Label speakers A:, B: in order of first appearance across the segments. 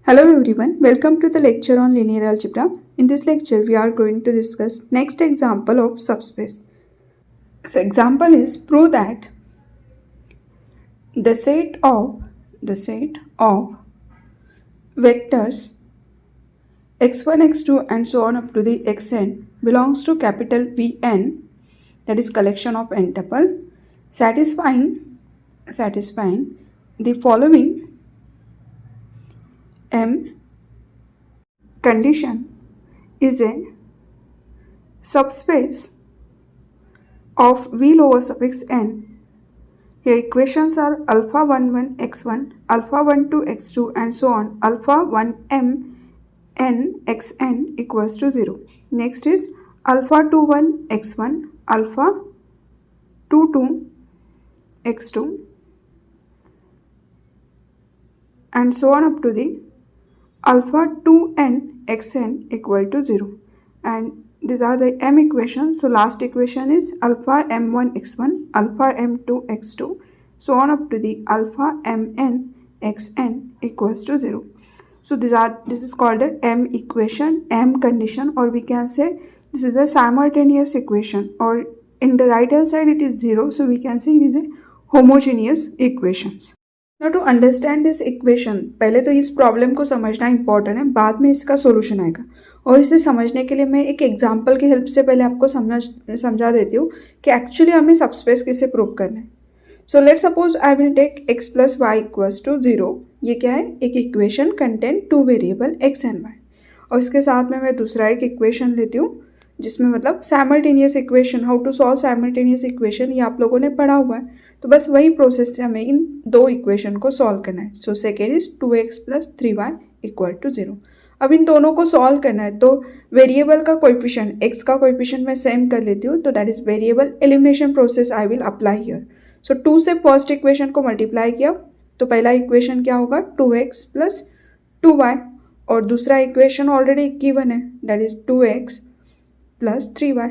A: Hello everyone, welcome to the lecture on linear algebra. In this lecture, we are going to discuss next example of subspace. So example is prove that the set of vectors x1, x2 and so on up to the xn belongs to capital Vn, that is collection of n tuple, satisfying the following m condition is a subspace of V lower suffix n. Here equations are alpha 1 1 x1, alpha 1 2 x2 and so on, alpha 1 m n xn equals to 0. Next is alpha 2 1 x1, alpha 2 2 x2 and so on up to the alpha 2n xn equal to 0. And these are the m equations. So last equation is alpha m1 x1, alpha m2 x2, so on up to the alpha mn xn equals to 0. So this is called a m equation, m condition, or we can say this is a simultaneous equation, or in the right hand side it is 0, so we can say it is a homogeneous equations. Now to understand this equation, पहले तो इस problem को समझना important है, बाद में इसका solution आएगा. और इसे समझने के लिए मैं एक एग्जांपल की हेल्प से पहले आपको समझा देती हूँ कि एक्चुअली हमें सबस्पेस कैसे प्रूव करना है. So let suppose I will take x plus y equals to 0. ये क्या है? एक equation contain two variable x and y. और इसके साथ में मैं दूसरा एक इक्वेशन लेती हूँ जिसमें मतलब simultaneous equation, how to solve simultaneous equation, ये आप लोगों ने पढ़ा हुआ है. तो बस वही प्रोसेस से हमें इन दो इक्वेशन को सॉल्व करना है. So second is 2x plus 3y equal to 0. अब इन दोनों को सॉल्व करना है तो वेरिएबल का कोएफिशिएंट, x का कोएफिशिएंट मैं सेम कर लेती हूँ, तो that is variable elimination process I will apply here. So 2 से फर्स्ट इक्वेशन को मल्टीप्लाई किया तो पहला इक्वेशन क्या होगा? 2x प्लस 2y, और दूसरा इक्वेशन ऑलरेडी गिवन है, that is 2x plus 3y.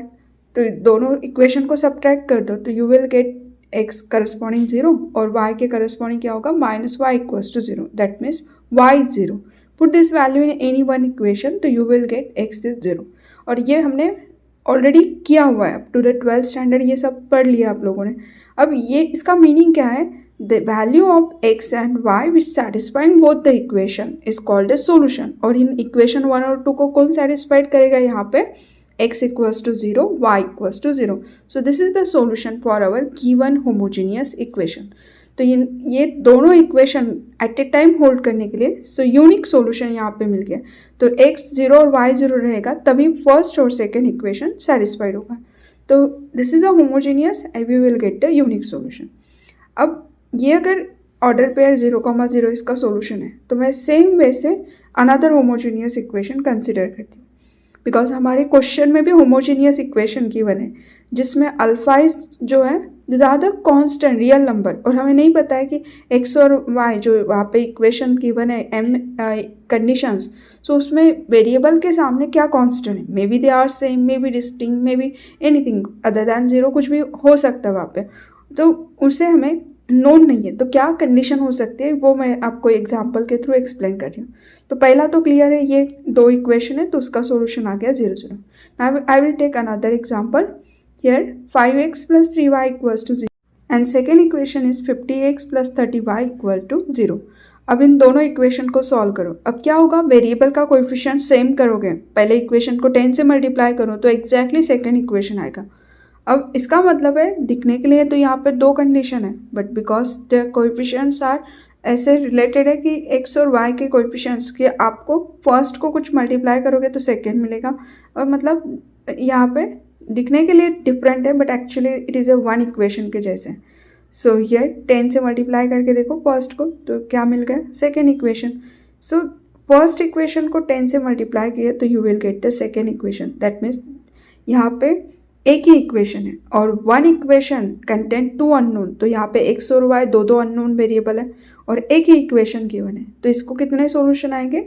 A: तो दोनों इक्वेशन को सब्ट्रैक्ट कर दो तो you will get x corresponding 0 और y के करस्पॉन्डिंग क्या होगा? Minus y equals to 0. That means y is 0. Put this value in any one equation तो you will get x is 0. और ये हमने ऑलरेडी किया हुआ है, up to the 12th standard ये सब पढ़ लिया आप लोगों ने. अब ये इसका मीनिंग क्या है? The value of x and y which satisfying both the equation is called a solution. और इन इक्वेशन 1 और 2 को कौन सेटिस्फाइड करेगा? यहाँ पे x equals to 0, y equals to 0. So this is the solution for our given homogeneous equation. तो ये दोनों equation at a time hold करने के लिए सो यूनिक सॉल्यूशन यहाँ पे मिल गया. तो x 0 और y 0 रहेगा तभी फर्स्ट और सेकेंड इक्वेशन सेटिस्फाइड होगा. तो this is a homogeneous and we will get the unique solution. अब ये अगर ऑर्डर पेयर 0,0 इसका सॉल्यूशन है तो मैं सेम वे से अनदर होमोजेनियस इक्वेशन कंसिडर करती हूँ, बिकॉज हमारे क्वेश्चन में भी होमोजेनियस इक्वेशन गिवन है जिसमें अल्फा इज जो है ज़्यादा कांस्टेंट रियल नंबर, और हमें नहीं पता है कि x और y जो वहाँ पे इक्वेशन गिवन है m कंडीशंस, सो उसमें वेरिएबल के सामने क्या कांस्टेंट है. Maybe they are same, maybe distinct, maybe anything other than 0, कुछ भी हो सकता है वहाँ पे. तो उसे हमें नोन नहीं है, तो क्या कंडीशन हो सकती है वो मैं आपको एग्जाम्पल के थ्रू एक्सप्लेन कर रही हूँ. तो पहला तो क्लियर है, ये दो इक्वेशन है तो उसका सॉल्यूशन आ गया 0 0. Now I will take another example. Here 5x plus 3y equals to 0 and second equation is 50x plus 30y equal to 0. अब इन दोनों इक्वेशन को सॉल्व करो. अब क्या होगा? वेरिएबल का कोएफिशिएंट सेम करोगे, पहले इक्वेशन को 10 से मल्टीप्लाई करो तो एग्जैक्टली सेकेंड इक्वेशन आएगा. अब इसका मतलब है दिखने के लिए तो यहाँ पे दो कंडीशन है, but because the coefficients are ऐसे रिलेटेड है कि x और y के कोएफिशिएंट्स के आपको फर्स्ट को कुछ मल्टीप्लाई करोगे तो सेकेंड मिलेगा, और मतलब यहाँ पे दिखने के लिए डिफरेंट है but actually it is a one equation के जैसे. सो ये 10 से मल्टीप्लाई करके देखो फर्स्ट को तो क्या मिल गया? Second equation. So first equation को 10 से मल्टीप्लाई किए तो you will get the second equation. That means यहाँ पे एक ही इक्वेशन है और one equation contain to unknown, तो यहाँ पे x और y दो अननोन वेरिएबल है और एक ही इक्वेशन गिवन है, तो इसको कितने सॉल्यूशन आएंगे?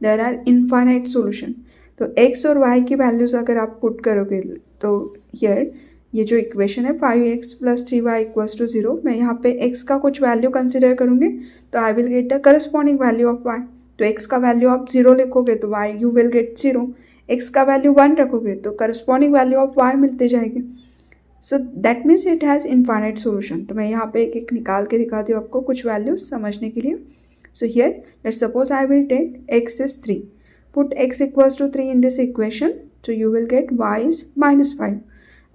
A: There are infinite solution. तो x और y की वैल्यूज अगर आप पुट करोगे तो हियर ये जो इक्वेशन है 5x plus 3y equals to 0, मैं यहाँ पे x का कुछ वैल्यू कंसिडर करूँगी तो I will get the corresponding value of y. तो x का वैल्यू आप 0 लिखोगे तो y you will gate 0, x का वैल्यू 1 रखोगे तो करस्पॉन्डिंग वैल्यू ऑफ y मिलती जाएगी। सो that means it has infinite solution. तो मैं यहाँ पे एक एक निकाल के दिखाती हूँ आपको कुछ वैल्यूज समझने के लिए। So here let's suppose I will take x is 3, put x equals to 3 in this equation, तो you will get y is -5।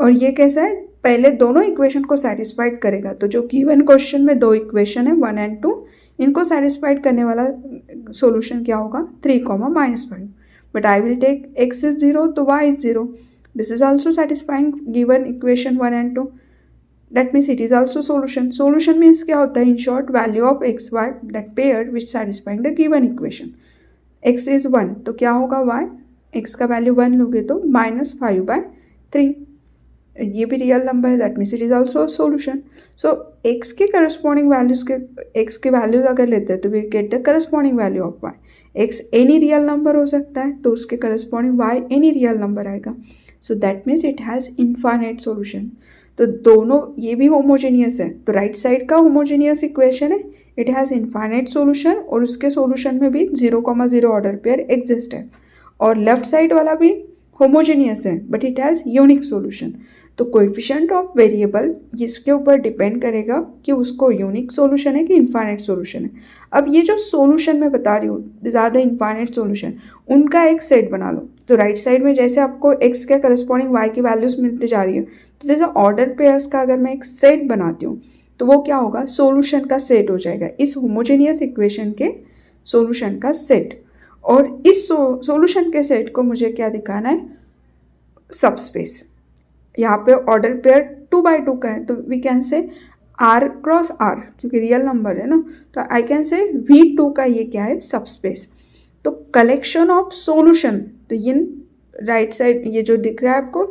A: और ये कैसा है, पहले दोनों इक्वेशन को सेटिस्फाइड करेगा। तो जो गिवन क्वेश्चन में दो इक्वेशन है 1 and 2, इनको सेटिस्फाइड करने वाला सोल्यूशन क्या होगा 3, -5। But I will take x is 0 तो y is 0, this is also satisfying given equation 1 and 2, that means it is also solution. Solution means क्या होता है, in short value of x y that pair which satisfying the given equation. x is 1 तो क्या होगा y, x का value 1 लोगे तो -5/3, ये भी रियल नंबर है, that means it is also solution. So x के करस्पॉन्डिंग वैल्यूज के x के वैल्यूज अगर लेते हैं तो we get the corresponding value of y। x any real number हो सकता है तो उसके corresponding y any real number आएगा। So that means it has infinite solution. तो दोनों ये भी होमोजेनियस है, तो राइट साइड का होमोजेनियस इक्वेशन है, इट हैज़ इनफाइनाइट सोल्यूशन और उसके सोल्यूशन में भी 0,0 ऑर्डर पेयर एग्जिस्ट है। और लेफ्ट साइड वाला भी होमोजेनियस है but it has unique solution. तो कोएफिशिएंट ऑफ वेरिएबल इसके ऊपर डिपेंड करेगा कि उसको यूनिक सोल्यूशन है कि इनफाइनाइट सोल्यूशन है। अब ये जो सोल्यूशन मैं बता रही हूँ ज़्यादा इनफाइनाइट सोल्यूशन, उनका एक सेट बना लो। तो राइट साइड में जैसे आपको x के करस्पॉन्डिंग y की वैल्यूज मिलती जा रही है, तो जैसे ऑर्डर पेयर्स का अगर मैं एक सेट बनाती हूँ तो वो क्या होगा, सोल्यूशन का सेट हो जाएगा, इस होमोजेनियस इक्वेशन के सोल्यूशन का सेट। और इस सोल्यूशन के सेट को मुझे क्या दिखाना है, सबस्पेस। यहाँ पे ऑर्डर पेयर 2x2 का है तो we can say r cross r, क्योंकि रियल नंबर है ना, तो आई कैन से V2 का ये क्या है, सबस्पेस। तो कलेक्शन ऑफ सोल्यूशन, तो इन राइट साइड ये जो दिख रहा है आपको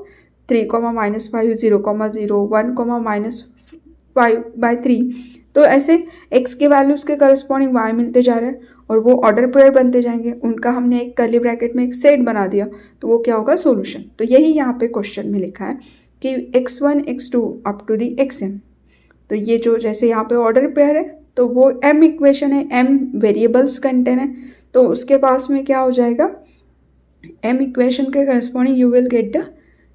A: 3, -5, 0,0, 1, -5/3, तो ऐसे x के वैल्यूज़ के करस्पॉन्डिंग y मिलते जा रहे हैं और वो ऑर्डर पेयर बनते जाएंगे, उनका हमने एक कर्ली ब्रैकेट में एक सेट बना दिया तो वो क्या होगा, सोल्यूशन। तो यही यहाँ पे क्वेश्चन में लिखा है कि x1 x2 up to the xn। तो ये जो जैसे यहाँ पे ऑर्डर पेयर है तो वो m इक्वेशन है, m वेरिएबल्स कंटेन है, तो उसके पास में क्या हो जाएगा, m इक्वेशन के corresponding you will get the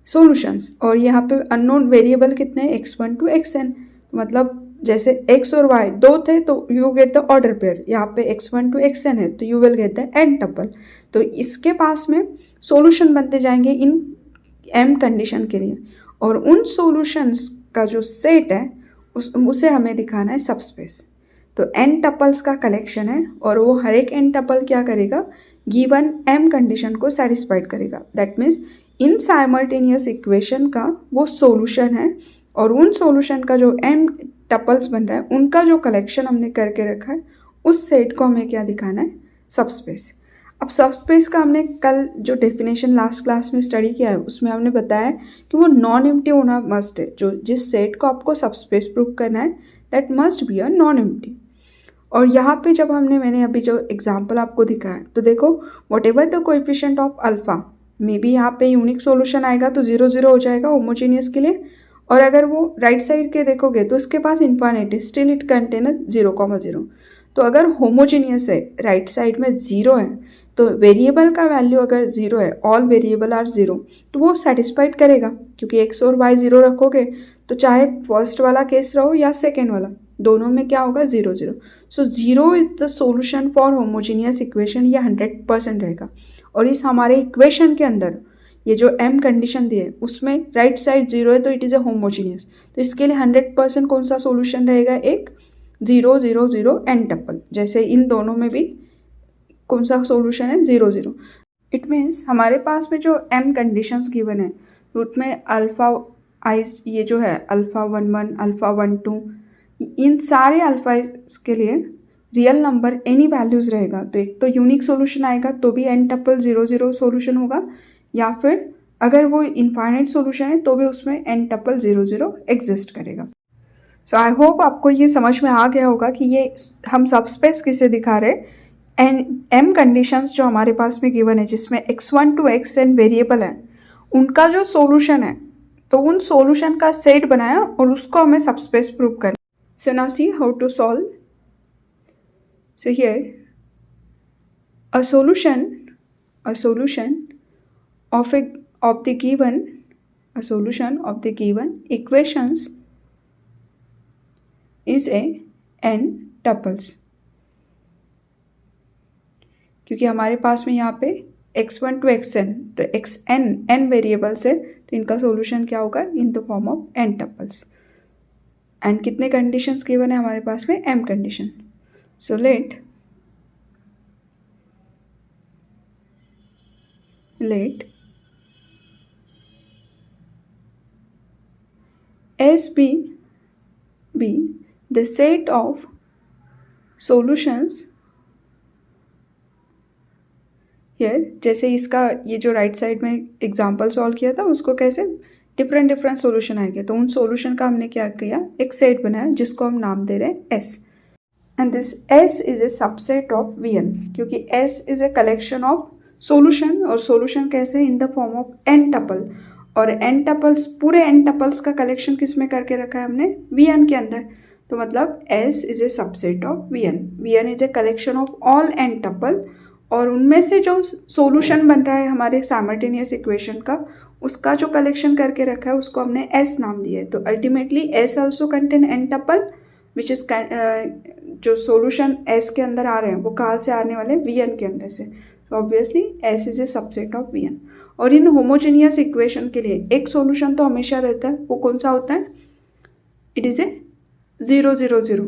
A: solutions. और यहाँ पे अननोन वेरिएबल कितने हैं, x1 to xn, मतलब जैसे x और y दो थे तो you get the order pair, यहाँ पे x1 to xn है तो you will get the n tuple. तो इसके पास में सॉल्यूशन बनते जाएंगे इन m कंडीशन के लिए, और उन सॉल्यूशंस का जो सेट है उसे हमें दिखाना है सबस्पेस। तो n टपल्स का कलेक्शन है और वो हर एक n टपल क्या करेगा, गिवन m कंडीशन को सेटिस्फाइड करेगा। That means in simultaneous equation का वो सॉल्यूशन है और उन सॉल्यूशन का जो m टपल्स बन रहा है उनका जो कलेक्शन हमने करके रखा है उस सेट को हमें क्या दिखाना है, सबस्पेस। अब सबस्पेस का हमने कल जो डेफिनेशन लास्ट क्लास में स्टडी किया है उसमें हमने बताया कि वो नॉन एम्प्टी होना मस्ट है। जो जिस सेट को आपको सबस्पेस प्रूव करना है that must be a non empty. और यहाँ पे जब मैंने अभी जो एग्जांपल आपको दिखाया तो देखो what ever the coefficient of alpha, may be यहाँ पे यूनिक सोल्यूशन आएगा तो 0 0 हो जाएगा होमोजीनियस के लिए, और अगर वो राइट साइड के देखोगे तो उसके पास इनफाइनाइट है, स्टिल इट कंटेन 0,0। तो अगर होमोजीनियस है, राइट साइड में 0 है, तो वेरिएबल का वैल्यू अगर 0 है, ऑल वेरिएबल आर 0, तो वो सेटिस्फाइड करेगा, क्योंकि x और y 0 रखोगे तो चाहे फर्स्ट वाला केस रहो या सेकेंड वाला, दोनों में क्या होगा, 0 0। सो 0 is the solution for homogeneous equation, ये 100% रहेगा। और इस हमारे इक्वेशन के अंदर ये जो m कंडीशन दी है उसमें राइट साइड 0 है तो इट इज़ ए होमोजीनियस, तो इसके लिए 100% कौन सा सोल्यूशन रहेगा, एक 0 0 0 n टपल। जैसे इन दोनों में भी कौन सा सोल्यूशन है, 0 0। इट मीन्स हमारे पास में जो m कंडीशंस गिवन है उसमें अल्फ़ा आई ये जो है अल्फ़ा 1 1 अल्फ़ा 1 2, इन सारे अल्फ़ा के लिए रियल नंबर एनी वैल्यूज़ रहेगा। तो एक तो यूनिक सोल्यूशन आएगा तो भी n टपल 0 0 सोल्यूशन होगा, या फिर अगर वो इनफाइनाइट सोल्यूशन है तो भी उसमें n टपल 0 0 एग्जिस्ट करेगा। सो आई होप आपको ये समझ में आ गया होगा कि ये हम सबस्पेस किसे दिखा रहे हैं, m कंडीशंस जो हमारे पास में गिवन है जिसमें x1 to xn वेरिएबल है, उनका जो सॉल्यूशन है तो उन सॉल्यूशन का सेट बनाया और उसको हमें सबस्पेस प्रूव करना। So now see how to solve. So here A solution of the given equations is a n tuples, क्योंकि हमारे पास में यहाँ पे x1 to xn, तो xn n वेरिएबल्स है, तो इनका सॉल्यूशन क्या होगा इन the form of n tuples. And कितने कंडीशंस गिवन है हमारे पास में, m condition. So let S be the set of solutions here। जैसे इसका ये जो राइट साइड में एग्जाम्पल सॉल्व किया था उसको कैसे डिफरेंट सॉल्यूशन आएंगे, तो उन सॉल्यूशन का हमने क्या किया, एक सेट बनाया जिसको हम नाम दे रहे हैं S। And this S is a subset of Vn, क्योंकि S is a collection of solution, और सॉल्यूशन कैसे इन the form of n tuple, और n टपल्स, पूरे n टपल्स का कलेक्शन किस में करके रखा है हमने, Vn के अंदर। तो मतलब S is a subset of Vn is a collection of all n tuple, और उनमें से जो सॉल्यूशन बन रहा है हमारे साइमल्टेनियस इक्वेशन का, उसका जो कलेक्शन करके रखा है उसको हमने S नाम दिया है। तो ultimately S also contain n tuple which is, जो सॉल्यूशन S के अंदर आ रहे हैं वो कहाँ से आने वाले, Vn के अंदर से। तो obviously S is a subset of Vn। और इन होमोजेनियस इक्वेशन के लिए एक सॉल्यूशन तो हमेशा रहता है, वो कौन सा होता है, इट इज़ ए 0 0 0।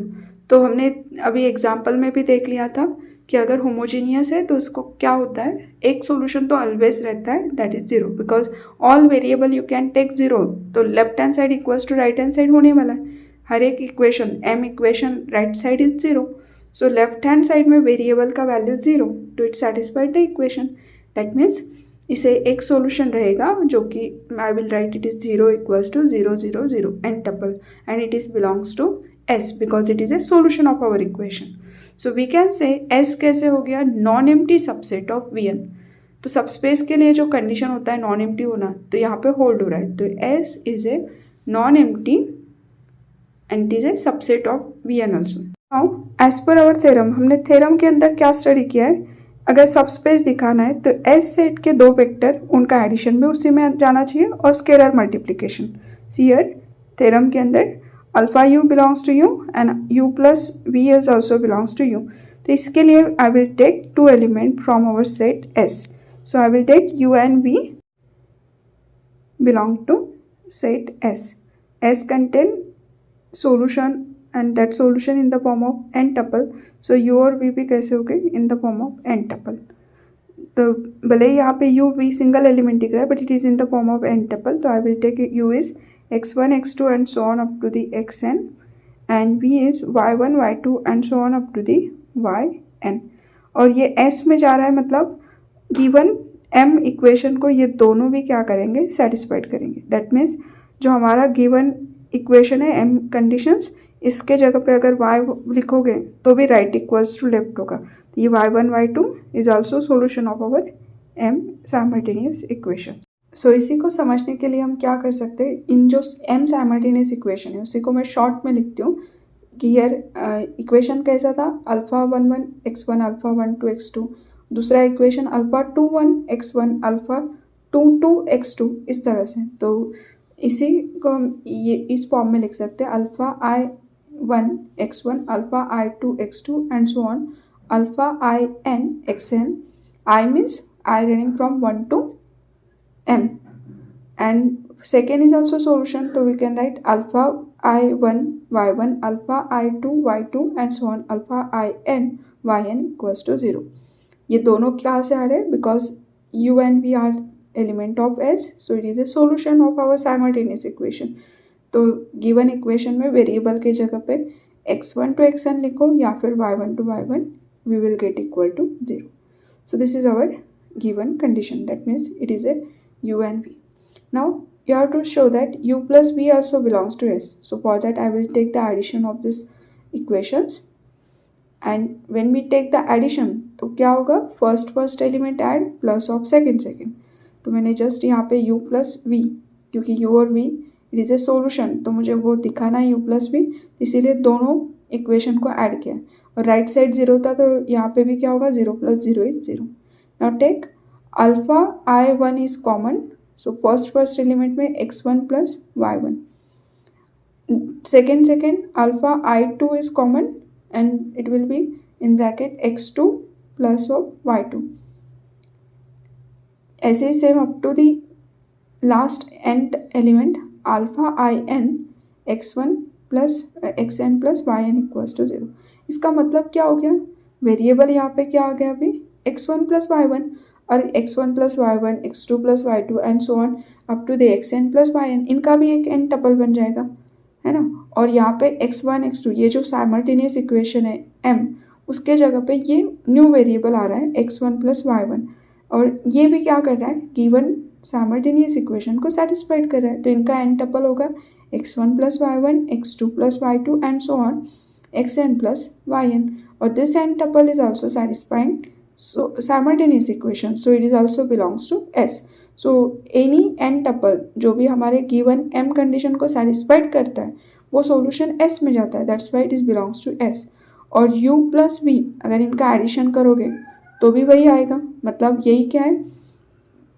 A: तो हमने अभी एग्जाम्पल में भी देख लिया था कि अगर होमोजेनियस है तो उसको क्या होता है, एक सॉल्यूशन तो ऑलवेज रहता है, that is 0, because all variable you can take 0। तो left hand side equals to right hand side होने वाला है, हर एक equation m equation right side is 0। So left hand side में वेरिएबल का वैल्यू 0, तो it satisfied the equation. That means इसे एक सॉल्यूशन रहेगा जो कि I will write it is 0 equals to 0 0 0 n tuple, and it is belongs to S because it is a solution of our equation. So we can say S कैसे हो गया, non empty subset of Vn। तो subspace के लिए जो condition होता है non empty होना, तो यहाँ पे होल्ड हो रहा है, तो S is a non empty and it is a subset of Vn also. Now as per our theorem, हमने थ्योरम के अंदर क्या स्टडी किया है, अगर सबस्पेस दिखाना है तो S सेट के दो वेक्टर उनका एडिशन भी उसी में जाना चाहिए, और स्केलर मल्टीप्लिकेशन। हियर थ्योरम के अंदर alpha u belongs to u and u plus v is also belongs to u। तो इसके लिए I will take two element from our set S। So I will take u and v belong to set S। S contain solution and that solution in the form of n tuple। so u और v भी कैसे हो गए, in the form of n tuple। तो भले यहाँ पे u v single element दिख रहा है, but it is in the form of n tuple। तो I will take u is x1 x2 and so on up to the xn, and v is y1 y2 and so on up to the yn। और ये s में जा रहा है, मतलब given m equation को ये दोनों भी क्या करेंगे, सेटिस्फाइड करेंगे। दैट मीन्स जो हमारा गिवन इक्वेशन है m कंडीशंस, इसके जगह पे अगर y लिखोगे तो भी राइट इक्वल्स टू लेफ्ट होगा। तो ये y1 y2 is also solution of our m simultaneous equation. So इसी को समझने के लिए हम क्या कर सकते हैं, इन जो m साइमल्टेनियस इक्वेशन है उसी को मैं शॉर्ट में लिखती हूँ कि यार इक्वेशन कैसा था, अल्फा 1 1 x1 अल्फा 1 2 x2, दूसरा equation alpha 2 1 x1 alpha 2 2 x2, इस तरह से। तो इसी को हम ये इस फॉर्म में लिख सकते हैं, alpha i1 x1 alpha i2 x2 and so on, alpha in xn, I means I running from 1 to m, and second is also solution, so we can write alpha i1 y1 alpha i2 y2 and so on alpha in yn equals to 0। ये दोनों कहाँ से आ रहे हैं, because u and v are element of S, so it is a solution of our simultaneous equation। तो given equation में variable के जगह पे x1 to xn लिखो या फिर y1 to y1, we will get equal to 0। so this is our given condition, that means it is a u and v। now you have to show that u plus v also belongs to S। so for that I will take the addition of this equations, and when we take the addition तो क्या होगा, first element add plus of second. तो मैंने just यहाँ पे u plus v, क्योंकि u और v it is a solution, तो मुझे वो दिखाना है u प्लस v, इसीलिए दोनों इक्वेशन को ऐड किया और राइट साइड 0 था तो यहाँ पे भी क्या होगा 0 + 0 is 0. Now take alpha I1 is common, so first element में x1 + y1. Second alpha I2 is common and it will be in bracket x2 plus of y2. ऐसे ही same up to the last nth element alpha in x1 plus xn plus yn equals to 0. इसका मतलब क्या हो गया, variable यहाँ पे क्या आ गया अभी x1 plus y1 और x1 plus y1 x2 plus y2 and so on up to the xn plus yn, इनका भी एक n टपल बन जाएगा, है ना. और यहाँ पे x1 x2 ये जो साइमल्टेनियस इक्वेशन है m, उसके जगह पे ये न्यू वेरिएबल आ रहा है x1 + y1 और ये भी क्या कर रहा है, गिवन साइमल्टेनियस इक्वेशन को सेटिस्फाइड कर रहा है. तो इनका n टपल होगा x1 + y1 x2 + y2 and so on xn + yn और this n tuple is also satisfying simultaneous equation, so it is also belongs to S. So any n tuple जो भी हमारे गिवन m कंडीशन को satisfied करता है वो solution S में जाता है, that's why it is belongs to S. और u + v अगर इनका एडिशन करोगे तो भी वही आएगा, मतलब यही क्या है,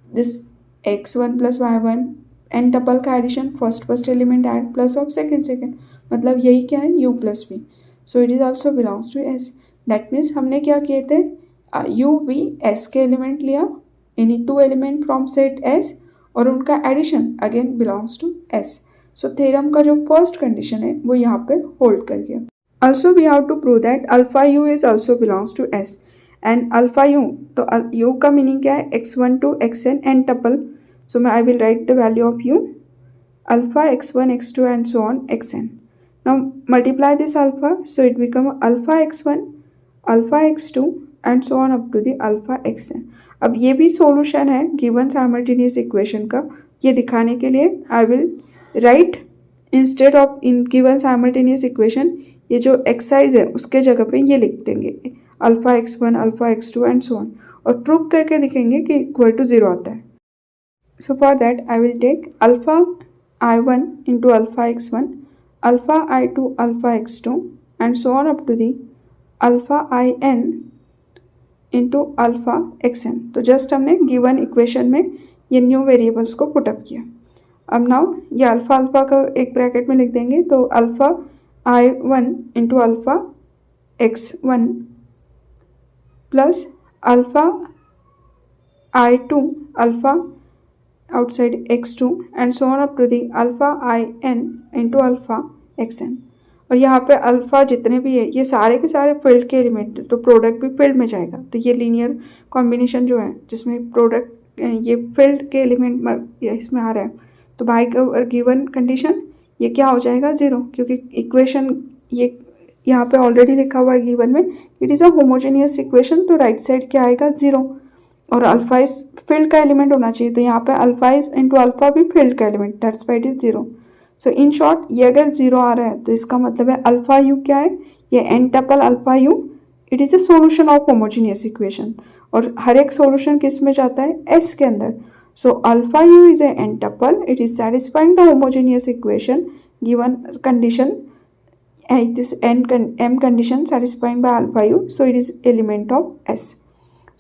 A: this x1 + y1 n tuple का addition first element add plus of second, मतलब यही क्या है u + v. So it is also belongs to S. That means हमने क्या किए थे, u v S के एलिमेंट लिया, any 2 element from set S और उनका एडिशन again belongs to S. So theorem का जो फर्स्ट कंडीशन है वो यहाँ पे होल्ड कर गया. Also we have to prove that alpha u is also belongs to S and alpha u, तो u का मीनिंग क्या है, x1 to xn n tuple. So मैं I will write the value of u alpha x1 x2 and so on xn. Now multiply this alpha, so it become alpha x1 alpha x2 and so on up to the alpha xn. अब ये भी solution है given simultaneous equation का. ये दिखाने के लिए I will right instead of in given simultaneous equation, ये जो एक्सरसाइज है उसके जगह पे ये लिख देंगे alpha x1 alpha x2 and so on और प्रूव करके दिखेंगे कि इक्वल टू 0 आता है. So for that I will take alpha I1 into alpha x1 alpha I2 alpha x2 and so on up to the alpha In into alpha xn. तो just हमने given equation में ये new variables को put up किया. अब now ये alpha का एक ब्रैकेट में लिख देंगे, तो alpha I1 into alpha x1 plus alpha I2 alpha outside x2 and so on up to the alpha In into alpha xn. और यहाँ पे अल्फा जितने भी है ये सारे के सारे फील्ड के एलिमेंट, तो प्रोडक्ट भी फील्ड में जाएगा. तो ये लीनियर कॉम्बिनेशन जो है जिसमें प्रोडक्ट ये फील्ड के एलिमेंट इसमें आ रहा है, तो बाय गिवन कंडीशन ये क्या हो जाएगा 0, क्योंकि इक्वेशन ये यहाँ पे ऑलरेडी लिखा हुआ है गिवन में, it is a homogeneous equation. तो राइट साइड क्या आएगा 0 और अल्फा इस फील्ड का एलिमेंट होना चाहिए, तो यहाँ पे अल्फा इज इंटू अल्फा भी फील्ड का element, that's why it is 0. So in short ये अगर 0 आ रहा है तो इसका मतलब है अल्फा यू क्या है, ये n tuple alpha u, it is a solution of homogeneous equation. और हर एक सॉल्यूशन किस में जाता है, S के अंदर. So alpha u is a n tuple, it is satisfying the homogeneous equation given condition, this m condition satisfying by alpha u, so it is element of S.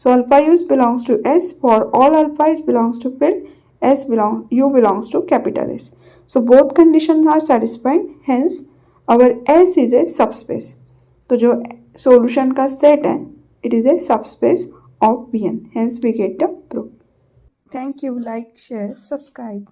A: So alpha u belongs to S. For all alpha is belongs to field, u belongs to capital S. So both conditions are satisfying, hence our S is a subspace. तो जो solution का set है, it is a subspace of Vn. Hence we get the proof. Thank you. Like, share, subscribe.